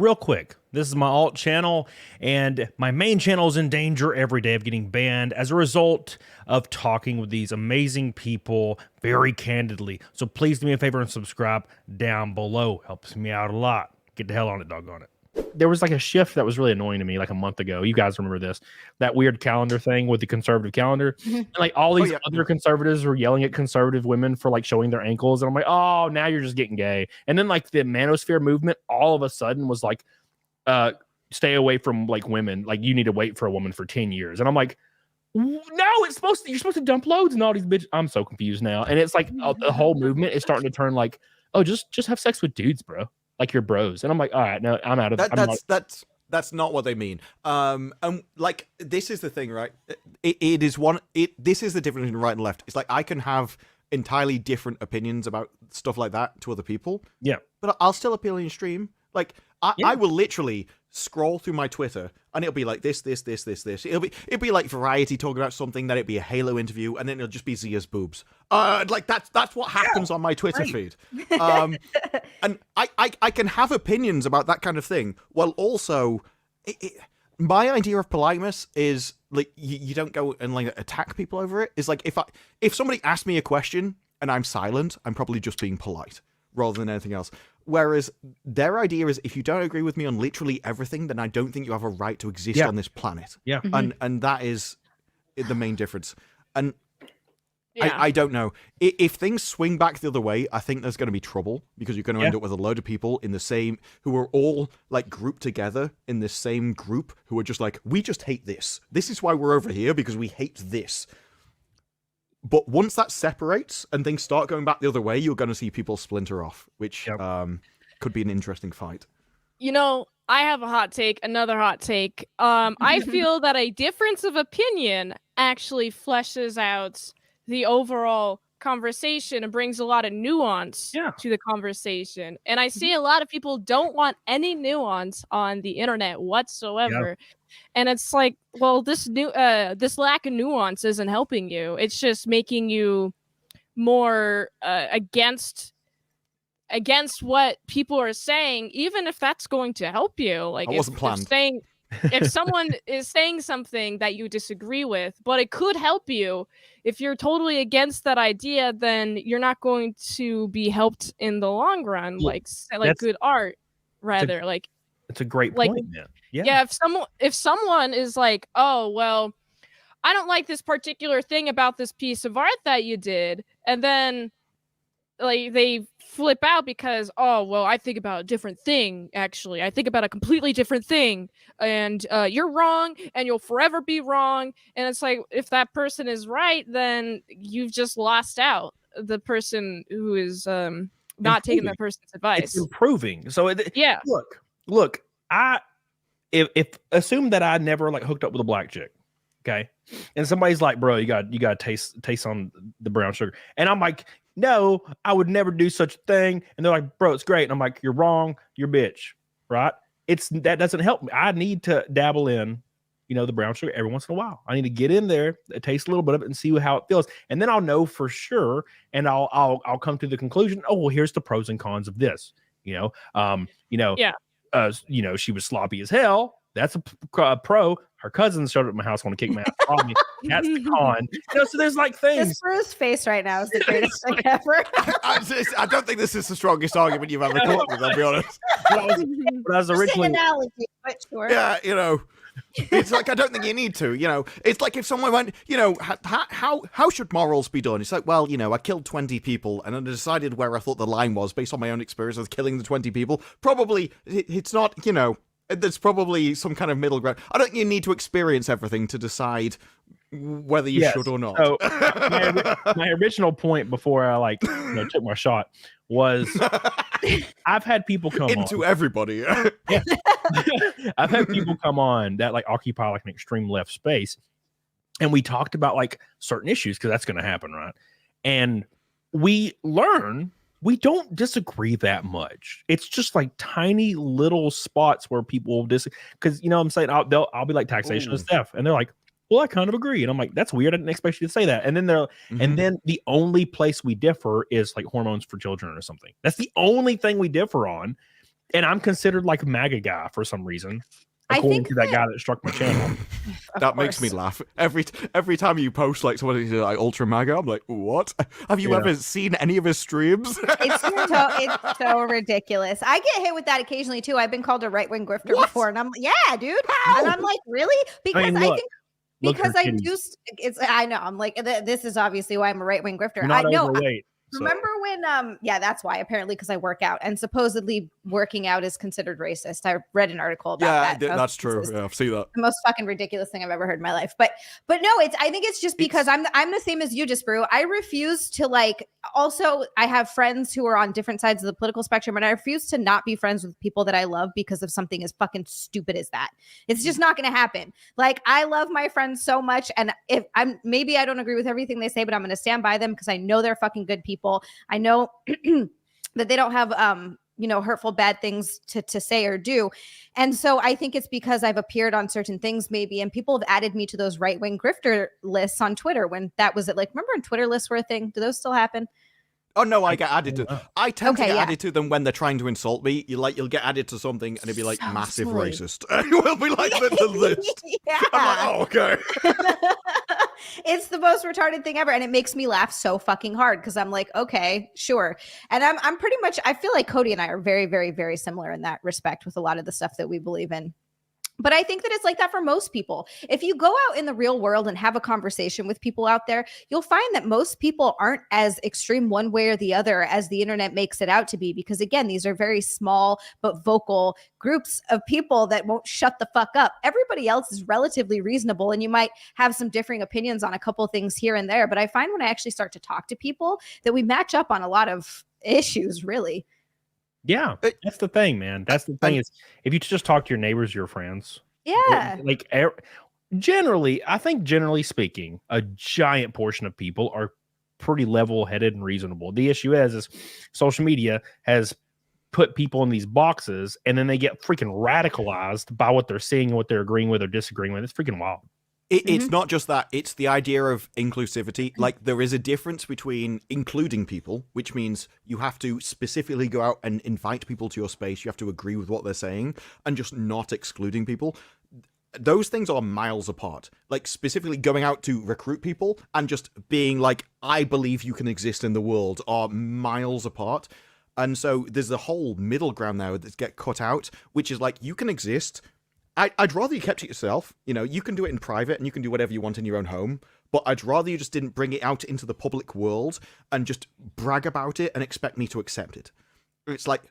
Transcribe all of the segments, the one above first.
real quick, this is my alt channel, and my main channel is in danger every day of getting banned as a result of talking with these amazing people very candidly. So please do me a favor and subscribe down below. Helps me out a lot. Get the hell on it, doggone it. There was like a shift that was really annoying to me like a month ago. You guys remember this, that weird calendar thing with the conservative calendar. And like all these other conservatives were yelling at conservative women for like showing their ankles. And I'm like, oh, now you're just getting gay. And then like the manosphere movement all of a sudden was like, stay away from like women. Like you need to wait for a woman for 10 years. And I'm like, no, you're supposed to dump loads and all these bitches. I'm so confused now. And it's like the whole movement is starting to turn like, oh, just have sex with dudes, bro. Like your bros. And I'm like, all right, no, I'm out of that. That's not what they mean. Like this is the thing, right? This is the difference between right and left. It's like I can have entirely different opinions about stuff like that to other people. Yeah. But I'll still appeal in your stream. Like I will literally scroll through my Twitter and it'll be like this. It'll be like Variety talking about something, then it'll be a Halo interview, and then it'll just be Zia's boobs. Like that's what happens on my Twitter feed. And I can have opinions about that kind of thing while also my idea of politeness is like you don't go and like attack people over it. It's like if somebody asks me a question and I'm silent, I'm probably just being polite rather than anything else. Whereas their idea is if you don't agree with me on literally everything, then I don't think you have a right to exist on this planet. Yeah. And that is the main difference. And I don't know. If things swing back the other way, I think there's going to be trouble because you're going to end up with a load of people in the same, who are all like grouped together in this same group who are just like, we just hate this. This is why we're over here, because we hate this. But once that separates and things start going back the other way, you're going to see people splinter off, which could be an interesting fight. You know, I have a hot take, another hot take. I feel that a difference of opinion actually fleshes out the overall conversation and brings a lot of nuance to the conversation. And I see a lot of people don't want any nuance on the internet whatsoever. And it's like, well, this lack of nuance isn't helping you. It's just making you more against what people are saying, even if that's going to help you. Like, I wasn't planned. If someone is saying something that you disagree with, but it could help you, if you're totally against that idea, then you're not going to be helped in the long run. Like good art, rather. It's a great point. Yeah. If someone is like, oh, well, I don't like this particular thing about this piece of art that you did, and then like they flip out because, oh, well, I think about a different thing. Actually, I think about a completely different thing, and you're wrong, and you'll forever be wrong. And it's like, if that person is right, then you've just lost out the person who is not taking that person's advice. It's improving. So yeah, look, if assume that I never like hooked up with a black chick, okay, and somebody's like, bro, you got taste on the brown sugar, and I'm like, no, I would never do such a thing, and they're like, bro, it's great, and I'm like, you're wrong, you're bitch, right? That doesn't help me. I need to dabble in, the brown sugar every once in a while. I need to get in there, taste a little bit of it, and see how it feels, and then I'll know for sure, and I'll come to the conclusion. Oh, well, here's the pros and cons of this. She was sloppy as hell. That's a pro. Her cousins showed up at my house, want to kick my ass. That's the con. So there's like things. Disparu's face right now is the greatest thing ever. I don't think this is the strongest argument you've ever caught with, I'll be honest. But I was originally analogy, but sure. Yeah, it's like, I don't think you need to, it's like if someone went, how should morals be done? It's like, well, I killed 20 people and I decided where I thought the line was based on my own experience with killing the 20 people. Probably it's not, there's probably some kind of middle ground. I don't think you need to experience everything to decide whether you should or not. So my original point before I took my shot was I've had people come into everybody. Yeah. I've had people come on that like occupy like an extreme left space, and we talked about like certain issues because that's going to happen, right? And we learn we don't disagree that much. It's just like tiny little spots where people will disagree. Because I'm saying I'll be like taxation and stuff, and they're like, well, I kind of agree. And I'm like, that's weird. I didn't expect you to say that. And then and then the only place we differ is like hormones for children or something. That's the only thing we differ on. And I'm considered like a MAGA guy for some reason, I according think to that guy that struck my channel. That makes me laugh. Every time you post like somebody like Ultra MAGA, I'm like, what? Have you ever seen any of his streams? It's so ridiculous. I get hit with that occasionally too. I've been called a right-wing grifter before, and I'm like, yeah, dude. How? And I'm like, really? Because I mean, I think look because at I kitties. do. I know. I'm like, this is obviously why I'm a right-wing grifter. You're not I know. overweight. So. Remember when yeah, that's why, apparently, because I work out, and supposedly working out is considered racist. I read an article about that. That's true. Yeah, I've seen that. The most fucking ridiculous thing I've ever heard in my life. But no, I think it's just because I'm the same as you, Disparu. I refuse to also I have friends who are on different sides of the political spectrum, and I refuse to not be friends with people that I love because of something as fucking stupid as that. It's just not gonna happen. Like, I love my friends so much, and if maybe I don't agree with everything they say, but I'm gonna stand by them because I know they're fucking good people. I know that they don't have hurtful bad things to say or do. And so I think it's because I've appeared on certain things maybe, and people have added me to those right-wing grifter lists on Twitter when that was it. Like, remember when Twitter lists were a thing? Do those still happen? Oh no, I get added to. I tend to get yeah. added to them when they're trying to insult me. You'll get added to something, and it'd be like So massive silly. racist. And it will be like the list. Yeah. I'm like, oh, okay. It's the most retarded thing ever, and it makes me laugh so fucking hard because I'm like, okay, sure. And I'm pretty much, I feel like Cody and I are very, very, very similar in that respect with a lot of the stuff that we believe in. But I think that it's like that for most people. If you go out in the real world and have a conversation with people out there, you'll find that most people aren't as extreme one way or the other as the internet makes it out to be. Because again, these are very small but vocal groups of people that won't shut the fuck up. Everybody else is relatively reasonable, and you might have some differing opinions on a couple of things here and there. But I find when I actually start to talk to people that we match up on a lot of issues, really. Yeah, that's the thing, man. That's the thing is, if you just talk to your neighbors, your friends. Yeah. Like, generally, I think generally speaking, a giant portion of people are pretty level-headed and reasonable. The issue is social media has put people in these boxes, and then they get freaking radicalized by what they're seeing and what they're agreeing with or disagreeing with. It's freaking wild. It's not just that. It's the idea of inclusivity. Like, there is a difference between including people, which means you have to specifically go out and invite people to your space. You have to agree with what they're saying, and just not excluding people. Those things are miles apart. Like, specifically going out to recruit people and just being like, I believe you can exist in the world, are miles apart. And so there's a whole middle ground now that's get cut out, which is like, you can exist. I'd rather you kept it yourself. You can do it in private and you can do whatever you want in your own home, but I'd rather you just didn't bring it out into the public world and just brag about it and expect me to accept it. It's like,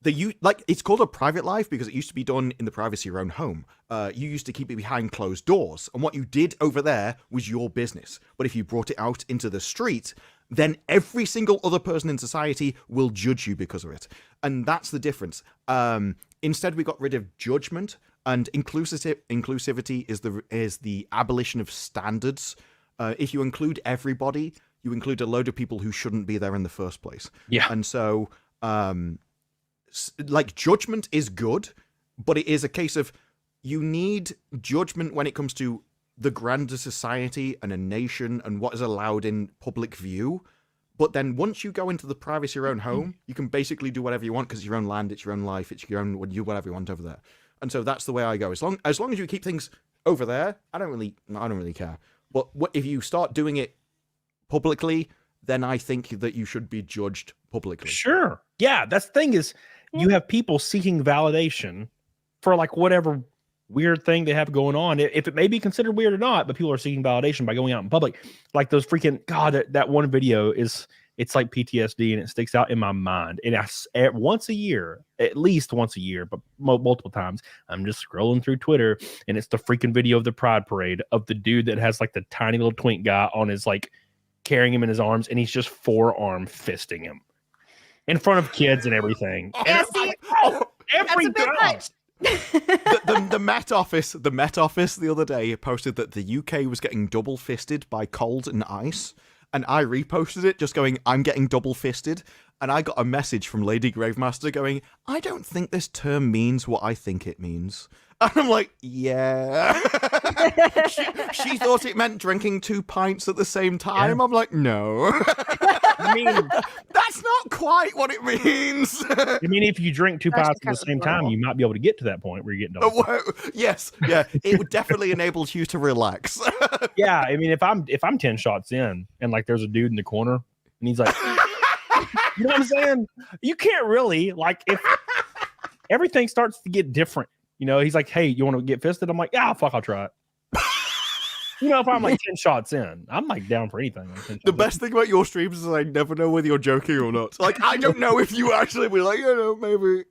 it's called a private life because it used to be done in the privacy of your own home. You used to keep it behind closed doors, and what you did over there was your business. But if you brought it out into the street, then every single other person in society will judge you because of it. And that's the difference. Instead, we got rid of judgment. And inclusivity is the abolition of standards. If you include everybody, you include a load of people who shouldn't be there in the first place. Yeah. And so, judgment is good, but it is a case of you need judgment when it comes to the grander society and a nation and what is allowed in public view. But then once you go into the privacy of your own home, you can basically do whatever you want because it's your own land, it's your own life, it's your own, whatever you want over there. And so that's the way I go. As long as you keep things over there, I don't really care. But if you start doing it publicly, then I think that you should be judged publicly. Sure. Yeah, that's the thing is, you have people seeking validation for like whatever weird thing they have going on. If it may be considered weird or not, but people are seeking validation by going out in public. Like those freaking that one video it's like PTSD, and it sticks out in my mind. And once a year, at least once a year, but multiple times, I'm just scrolling through Twitter, and it's the freaking video of the Pride Parade of the dude that has like the tiny little twink guy on his like carrying him in his arms, and he's just forearm fisting him in front of kids and everything. Yeah, And that's a bit much. the Met Office the other day posted that the UK was getting double fisted by cold and ice. And I reposted it just going, I'm getting double fisted. And I got a message from Lady Gravemaster going, I don't think this term means what I think it means. And I'm like, yeah. she thought it meant drinking 2 pints at the same time. Yeah. I'm like, no. I mean, That's not quite what it means. if you drink 2 Actually pints at the kind of same time, adorable. you might be able to get to that point where you're getting done. Yes, yeah, it would definitely enable you to relax. Yeah, I mean, if I'm 10 shots in and like there's a dude in the corner and he's like, you know what I'm saying? You can't really like if everything starts to get different. You know, he's like, hey, you want to get fisted? I'm like, yeah, fuck, I'll try it. You know, if I'm like 10 shots in, I'm like down for anything. The best thing about your streams is I never know whether you're joking or not. Like, I don't know if you actually be like, maybe.